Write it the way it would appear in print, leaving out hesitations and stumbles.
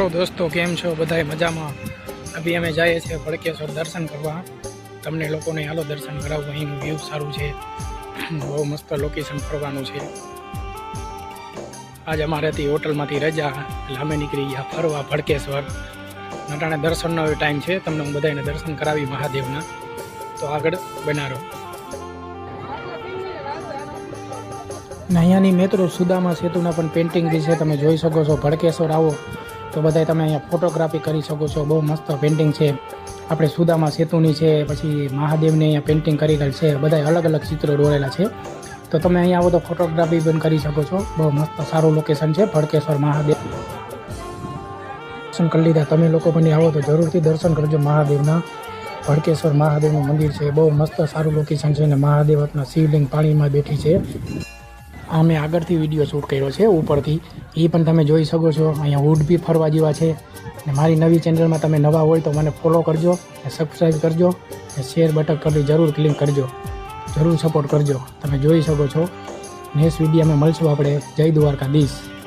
Hello दोस्तों, केम छो बधाई मजा में। अभी अमे जाए छे भड़केश्वर दर्शन करवा। तमने लोकोने हालो दर्शन करावुं। अहींनुं व्यू सारूं छे, बहु मस्त लोकेशन फरवानुं छे। आज अमारे होटल मांथी रजा એટલે અમે નીકળી ગયા ફરવા ભડકેશ્વર। નટાણે દર્શનનો ટાઈમ છે, તમને હું બધાને દર્શન કરાવી મહાદેવના, તો આગળ બના રહો। ને અહીંયાની મેટ્રો સુદામા સેતુના પણ પેઇન્ટિંગ બી છે, તમે જોઈ શકો છો। ભડકેશ્વર આવો તો બધાય તમે અહીંયા ફોટોગ્રાફી કરી શકો છો। બહુ મસ્ત પેઇન્ટિંગ છે, આપણે સુદામા સેતુની છે, પછી મહાદેવની અહીંયા પેઇન્ટિંગ કરેલ છે, બધાય અલગ અલગ ચિત્રો દોરેલા છે। તો તમે અહીંયા આવો તો ફોટોગ્રાફી પણ કરી શકો છો। બહુ મસ્ત સારું લોકેશન છે ભડકેશ્વર મહાદેવ। દર્શન કરી લીધા, તમે લોકો પણ આવો તો જરૂરથી દર્શન કરજો મહાદેવના। ભડકેશ્વર મહાદેવનું મંદિર છે, બહુ મસ્ત સારું લોકેશન છે, અને મહાદેવ આપણા શિવલિંગ પાણીમાં બેઠી છે। આ મેં આગળથી વિડીયો શૂટ કર્યો છે ઉપરથી, એ પણ તમે જોઈ શકો છો। અહીંયા વુડ બી ફરવા જેવા છે। ને મારી નવી ચેનલમાં તમે નવા હોય તો મને ફોલો કરજો, સબસ્ક્રાઈબ કરજો, ને શેર બટન કરી જરૂર ક્લિક કરજો, જરૂર સપોર્ટ કરજો। તમે જોઈ શકો છો। નેક્સ્ટ વિડીયોમાં મળશું આપણે। જય દ્વારકાધીશ।